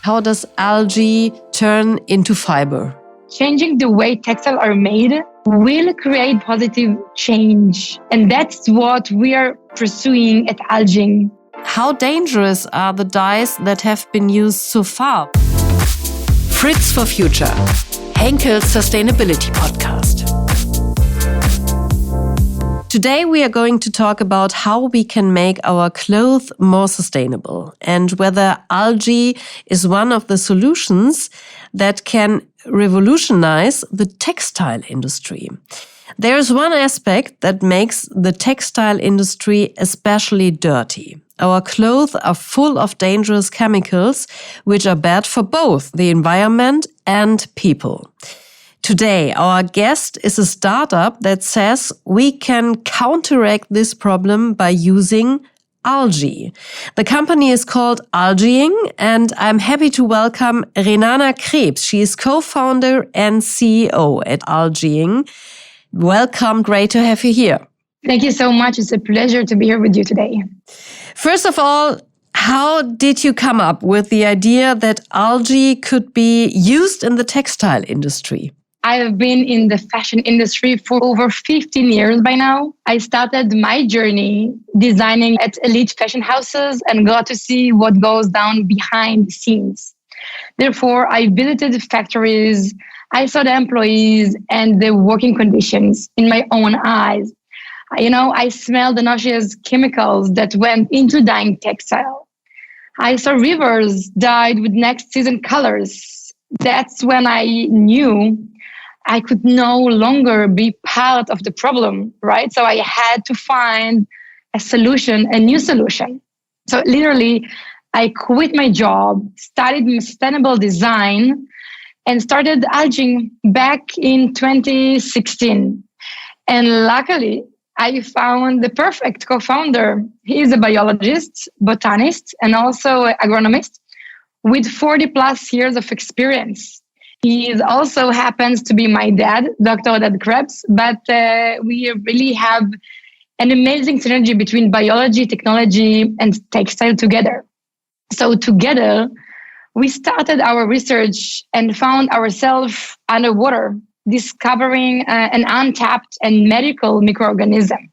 How does algae turn into fiber? Changing the way textiles are made will create positive change. And that's what we are pursuing at Algaeing. How dangerous are the dyes that have been used so far? Fritz for Future, Henkel's sustainability podcast. Today we are going to talk about how we can make our clothes more sustainable and whether algae is one of the solutions that can revolutionize the textile industry. There is one aspect that makes the textile industry especially dirty. Our clothes are full of dangerous chemicals which are bad for both the environment and people. Today, our guest is a startup that says we can counteract this problem by using algae. The company is called Algaeing, and I'm happy to welcome Renana Krebs. She is co-founder and CEO at Algaeing. Welcome, great to have you here. Thank you so much. It's a pleasure to be here with you today. First of all, how did you come up with the idea that algae could be used in the textile industry? I have been in the fashion industry for over 15 years by now. I started my journey designing at elite fashion houses and got to see what goes down behind the scenes. Therefore, I visited factories, I saw the employees and the working conditions in my own eyes. I smelled the nauseous chemicals that went into dyeing textile. I saw rivers dyed with next season colors. That's when I knew I could no longer be part of the problem, right? So I had to find a solution, a new solution. So literally, I quit my job, studied sustainable design, and started Algaeing back in 2016. And luckily, I found the perfect co-founder. He is a biologist, botanist, and also an agronomist with 40 plus years of experience. He also happens to be my dad, Dr. Renana Krebs, but we really have an amazing synergy between biology, technology, and textile together. So together, we started our research and found ourselves underwater, discovering an untapped and medical microorganism.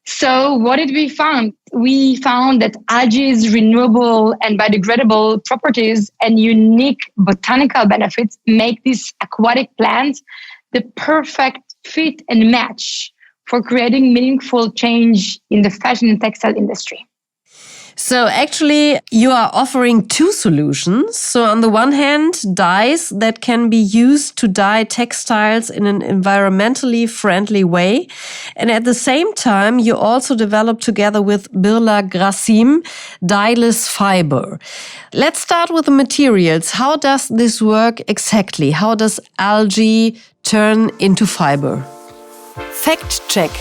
So what did we find? We found that algae's renewable and biodegradable properties and unique botanical benefits make this aquatic plant the perfect fit and match for creating meaningful change in the fashion and textile industry. So actually, you are offering two solutions. So on the one hand, dyes that can be used to dye textiles in an environmentally friendly way. And at the same time, you also develop together with Birla Grasim dyeless fiber. Let's start with the materials. How does this work exactly? How does algae turn into fiber? Fact check.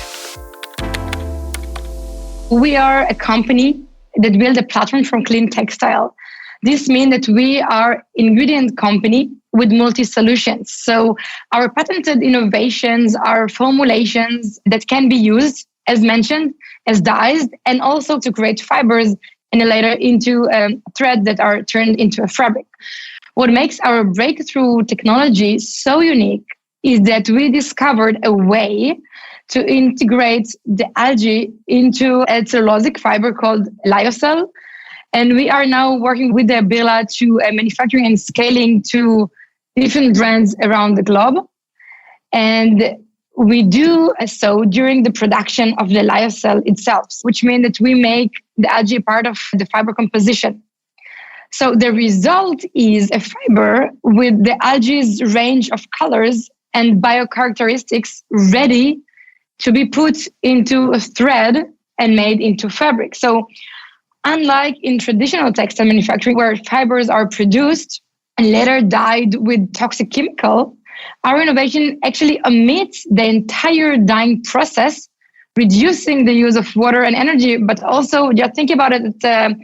We are a company that build a platform from clean textile. This means that we are ingredient company with multi-solutions. So our patented innovations are formulations that can be used, as mentioned, as dyes, and also to create fibers and later into thread that are turned into a fabric. What makes our breakthrough technology so unique is that we discovered a way to integrate the algae into a cellulosic fiber called lyocell. And we are now working with the Birla to manufacturing and scaling to different brands around the globe. And we do so during the production of the lyocell itself, which means that we make the algae part of the fiber composition. So the result is a fiber with the algae's range of colors and biocharacteristics ready to be put into a thread and made into fabric. So unlike in traditional textile manufacturing where fibers are produced and later dyed with toxic chemical, our innovation actually omits the entire dyeing process, reducing the use of water and energy, but also just think about it, it's a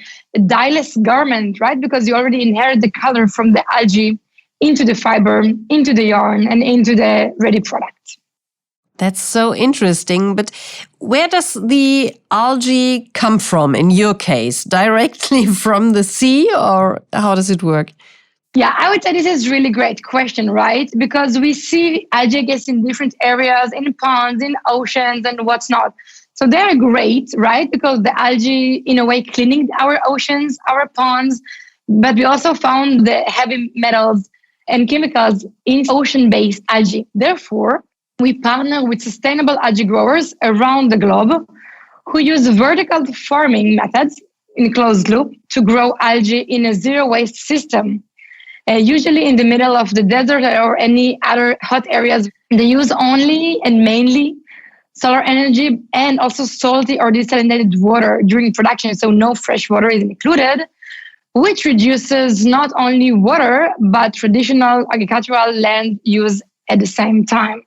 dyeless garment, right? Because you already inherit the color from the algae into the fiber, into the yarn, and into the ready product. That's so interesting. But where does the algae come from in your case? Directly from the sea, or how does it work? Yeah, I would say this is a really great question, right? Because we see algae gets in different areas, in ponds, in oceans, and what's not. So they're great, right? Because the algae, in a way, cleaning our oceans, our ponds. But we also found the heavy metals and chemicals in ocean-based algae. Therefore, we partner with sustainable algae growers around the globe who use vertical farming methods in closed loop to grow algae in a zero-waste system. Usually in the middle of the desert or any other hot areas. They use only and mainly solar energy and also salty or desalinated water during production, so no fresh water is included, which reduces not only water, but traditional agricultural land use at the same time.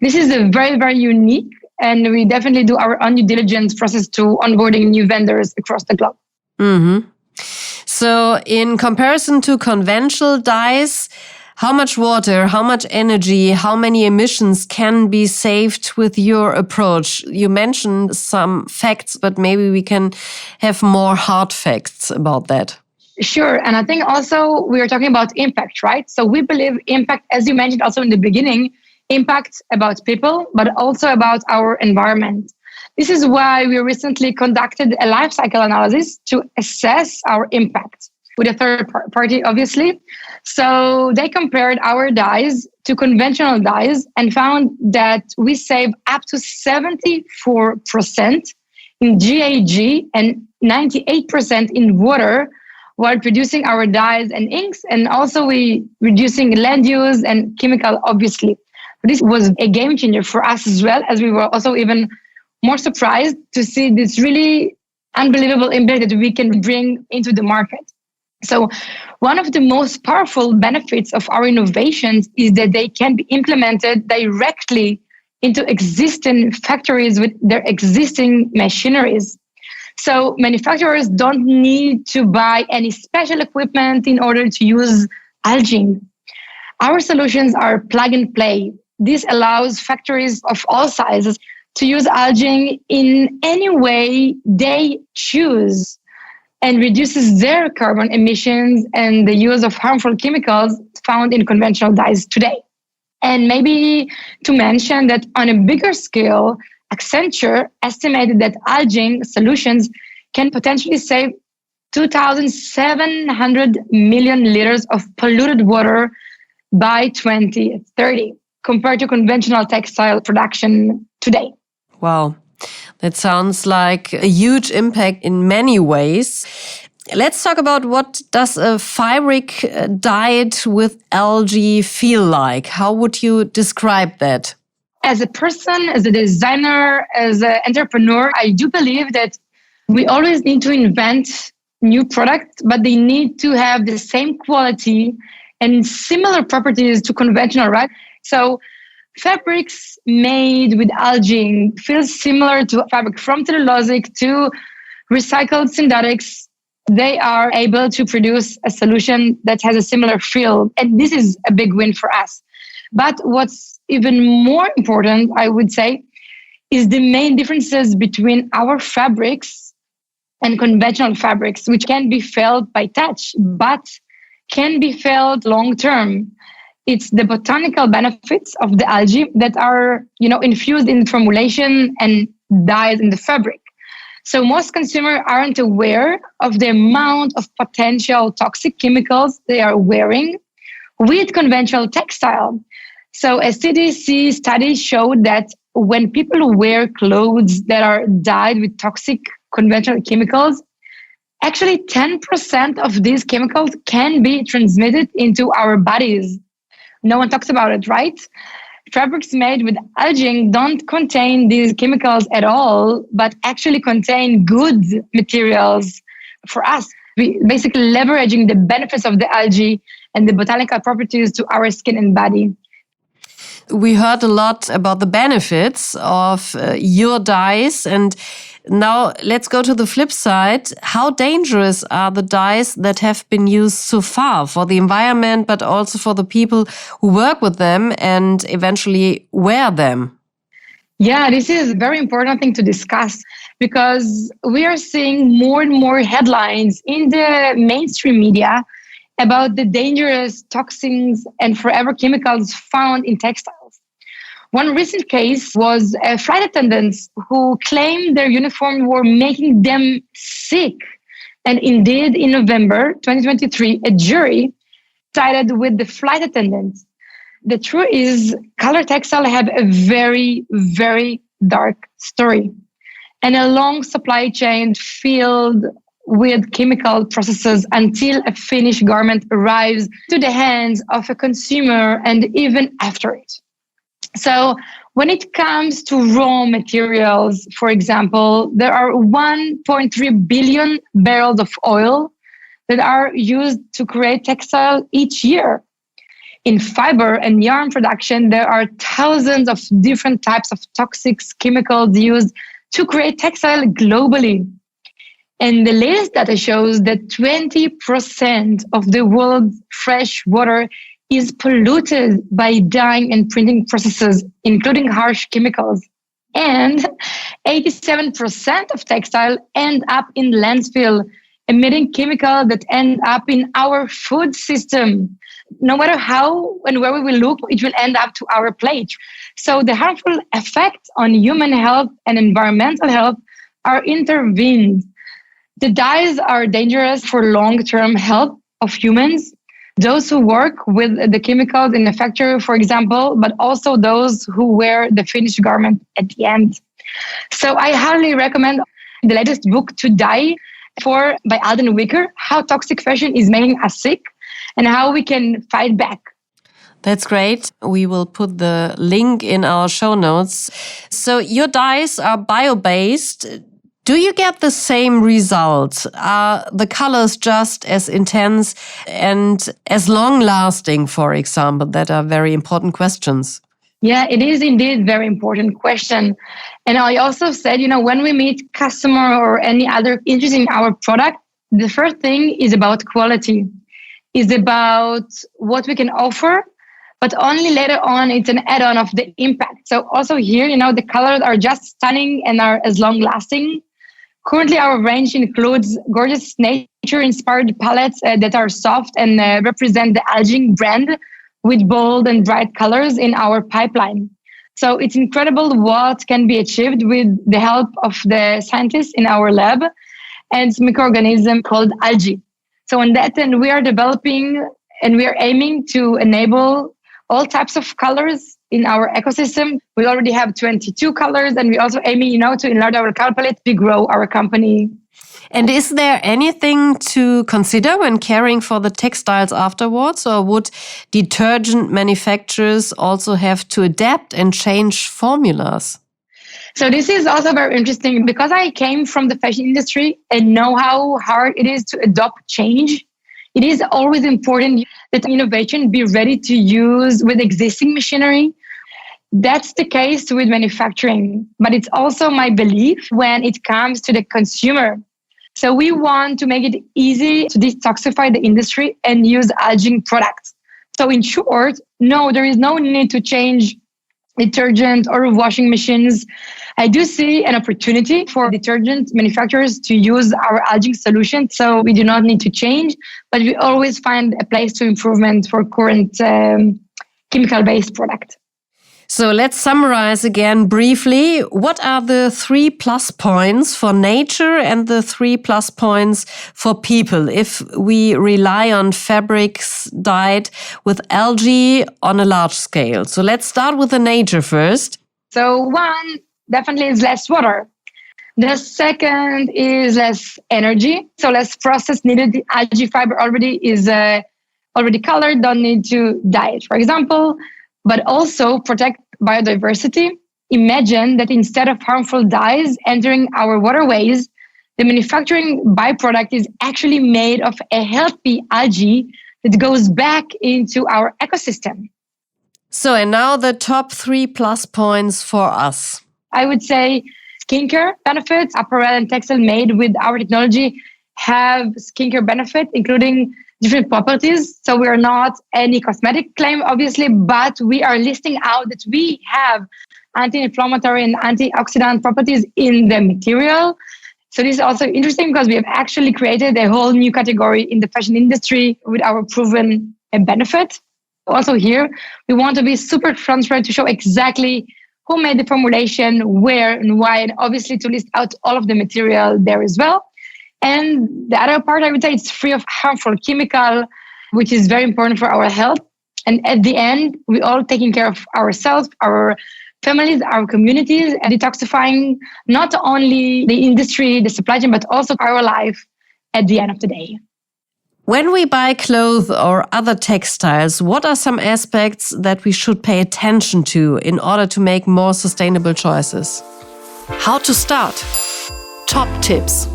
This is a very, very unique, and we definitely do our own due diligence process to onboarding new vendors across the globe. Mm-hmm. So in comparison to conventional dyes, how much water, how much energy, how many emissions can be saved with your approach? You mentioned some facts, but maybe we can have more hard facts about that. Sure. And I think also we are talking about impact, right? So we believe impact, as you mentioned also in the beginning, impact about people, but also about our environment. This is why we recently conducted a life cycle analysis to assess our impact with a third party, obviously. So they compared our dyes to conventional dyes and found that we save up to 74% in GHG and 98% in water while producing our dyes and inks. And also we reducing land use and chemical, obviously. This was a game changer for us as well, as we were also even more surprised to see this really unbelievable impact that we can bring into the market. So one of the most powerful benefits of our innovations is that they can be implemented directly into existing factories with their existing machineries. So manufacturers don't need to buy any special equipment in order to use algae. Our solutions are plug and play. This allows factories of all sizes to use algae in any way they choose and reduces their carbon emissions and the use of harmful chemicals found in conventional dyes today. And maybe to mention that on a bigger scale, Accenture estimated that algae solutions can potentially save 2,700 million liters of polluted water by 2030 compared to conventional textile production today. Wow, that sounds like a huge impact in many ways. Let's talk about what does a fabric dyed with algae feel like? How would you describe that? As a person, as a designer, as an entrepreneur, I do believe that we always need to invent new products, but they need to have the same quality and similar properties to conventional, right? So fabrics made with algae feel similar to fabric from cellulosic to recycled synthetics. They are able to produce a solution that has a similar feel. And this is a big win for us. But what's even more important, I would say, is the main differences between our fabrics and conventional fabrics, which can be felt by touch, but can be felt long-term. It's the botanical benefits of the algae that are, infused in the formulation and dyed in the fabric. So most consumers aren't aware of the amount of potential toxic chemicals they are wearing with conventional textile. So a CDC study showed that when people wear clothes that are dyed with toxic conventional chemicals, actually 10% of these chemicals can be transmitted into our bodies. No one talks about it, right? Fabrics made with algae don't contain these chemicals at all, but actually contain good materials for us. We basically leveraging the benefits of the algae and the botanical properties to our skin and body. We heard a lot about the benefits of your dyes, and now let's go to the flip side. How dangerous are the dyes that have been used so far for the environment, but also for the people who work with them and eventually wear them? Yeah, this is a very important thing to discuss because we are seeing more and more headlines in the mainstream media about the dangerous toxins and forever chemicals found in textiles. One recent case was flight attendants who claimed their uniform were making them sick. And indeed, in November 2023, a jury sided with the flight attendants. The truth is, color textiles have a very, very dark story and a long supply chain filled with chemical processes until a finished garment arrives to the hands of a consumer and even after it. So when it comes to raw materials, for example, there are 1.3 billion barrels of oil that are used to create textile each year. In fiber and yarn production, there are thousands of different types of toxic chemicals used to create textile globally. And the latest data shows that 20% of the world's fresh water is polluted by dyeing and printing processes, including harsh chemicals. And 87% of textile end up in landfill, emitting chemicals that end up in our food system. No matter how and where we will look, it will end up to our plate. So the harmful effects on human health and environmental health are intervened. The dyes are dangerous for long-term health of humans, those who work with the chemicals in the factory, for example, but also those who wear the finished garment at the end. So I highly recommend the latest book, To Dye, by Alden Wicker, How Toxic Fashion is Making Us Sick and How We Can Fight Back. That's great. We will put the link in our show notes. So your dyes are bio-based. Do you get the same results? Are the colors just as intense and as long-lasting, for example? That are very important questions. Yeah, it is indeed very important question. And I also said, when we meet customer or any other interest in our product, the first thing is about quality, is about what we can offer, but only later on it's an add-on of the impact. So also here, the colors are just stunning and are as long-lasting. Currently, our range includes gorgeous nature-inspired palettes that are soft and represent the Algaeing brand with bold and bright colors in our pipeline. So it's incredible what can be achieved with the help of the scientists in our lab and microorganism called algae. So on that end, we are developing and we are aiming to enable all types of colors in our ecosystem. We already have 22 colors, and we also aiming, to enlarge our color palette to grow our company. And is there anything to consider when caring for the textiles afterwards, or would detergent manufacturers also have to adapt and change formulas? So this is also very interesting because I came from the fashion industry and know how hard it is to adopt change. It is always important that innovation be ready to use with existing machinery. That's the case with manufacturing, but it's also my belief when it comes to the consumer. So we want to make it easy to detoxify the industry and use Algaeing products. So in short, no, there is no need to change detergent or washing machines. I do see an opportunity for detergent manufacturers to use our Algaeing solution. So we do not need to change, but we always find a place to improvement for current chemical-based product. So let's summarize again briefly. What are the 3 plus points for nature and the 3 plus points for people if we rely on fabrics dyed with algae on a large scale? So let's start with the nature first. So one, definitely is less water. The second is less energy, so less process needed. The algae fiber already is already colored, don't need to dye it, for example. But also protect biodiversity. Imagine that instead of harmful dyes entering our waterways, the manufacturing byproduct is actually made of a healthy algae that goes back into our ecosystem. So, and now the top 3 plus points for us. I would say skincare benefits. Apparel and textile made with our technology have skincare benefit, including different properties. So we are not any cosmetic claim, obviously, but we are listing out that we have anti-inflammatory and antioxidant properties in the material. So this is also interesting because we have actually created a whole new category in the fashion industry with our proven benefit. Also here, we want to be super transparent to show exactly who made the formulation, where and why, and obviously to list out all of the material there as well. And the other part, I would say, it's free of harmful chemical, which is very important for our health. And at the end, we all taking care of ourselves, our families, our communities, and detoxifying not only the industry, the supply chain, but also our life at the end of the day. When we buy clothes or other textiles, what are some aspects that we should pay attention to in order to make more sustainable choices? How to start? Top tips.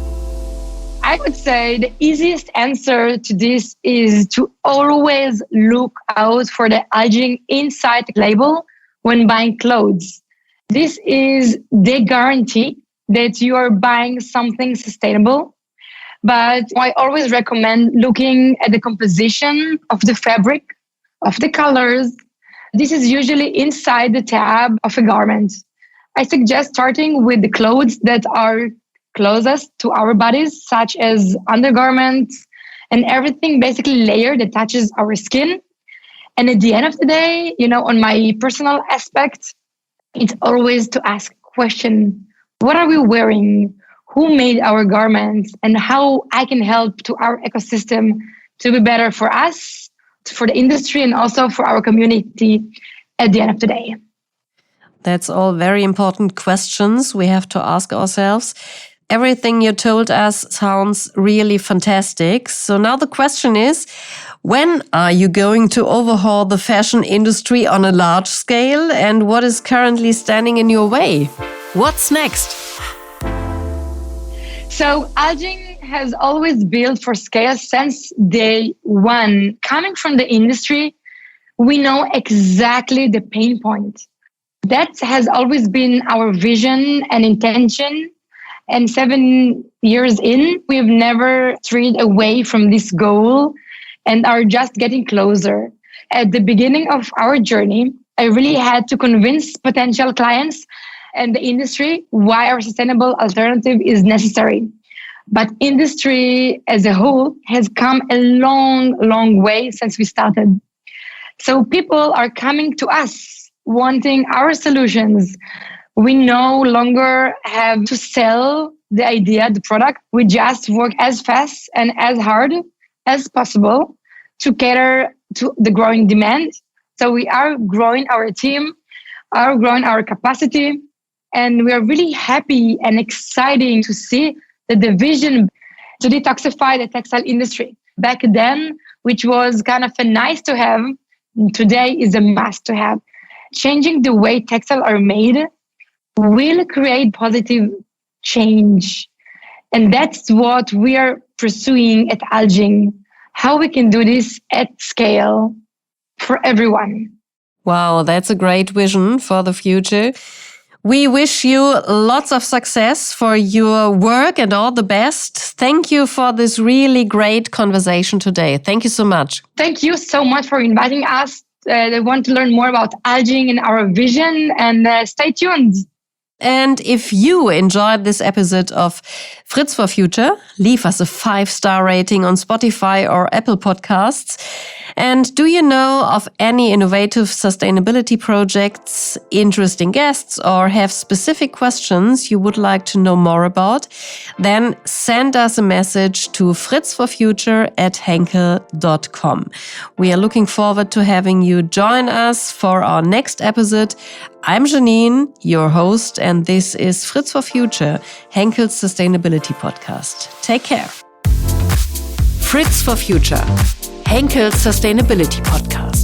I would say the easiest answer to this is to always look out for the Algaeing inside the label when buying clothes. This is the guarantee that you are buying something sustainable. But I always recommend looking at the composition of the fabric, of the colors. This is usually inside the tab of a garment. I suggest starting with the clothes that are closest to our bodies, such as undergarments and everything basically layered that touches our skin. And at the end of the day, on my personal aspect, it's always to ask question, what are we wearing? Who made our garments? And how I can help to our ecosystem to be better for us, for the industry, and also for our community at the end of the day. That's all very important questions we have to ask ourselves. Everything you told us sounds really fantastic. So now the question is, when are you going to overhaul the fashion industry on a large scale? And what is currently standing in your way? What's next? So Algaeing has always built for scale since day one. Coming from the industry, we know exactly the pain point. That has always been our vision and intention. And 7 years in, we've never strayed away from this goal and are just getting closer. At the beginning of our journey, I really had to convince potential clients and the industry why our sustainable alternative is necessary. But industry as a whole has come a long, long way since we started. So people are coming to us wanting our solutions. We no longer have to sell the idea, the product. We just work as fast and as hard as possible to cater to the growing demand. So we are growing our team, are growing our capacity, and we are really happy and exciting to see that the vision to detoxify the textile industry back then, which was kind of a nice to have, today is a must to have. Changing the way textiles are made will create positive change. And that's what we are pursuing at Algaeing, how we can do this at scale for everyone. Wow, that's a great vision for the future. We wish you lots of success for your work and all the best. Thank you for this really great conversation today. Thank you so much. Thank you so much for inviting us. I want to learn more about Algaeing and our vision, and stay tuned. And if you enjoyed this episode of Fritz for Future, leave us a 5-star rating on Spotify or Apple Podcasts. And do you know of any innovative sustainability projects, interesting guests, or have specific questions you would like to know more about? Then send us a message to fritzforfuture@henkel.com. We are looking forward to having you join us for our next episode. I'm Janine, your host, and this is Fritz for Future, Henkel's sustainability podcast. Take care. Fritz for Future, Henkel's sustainability podcast.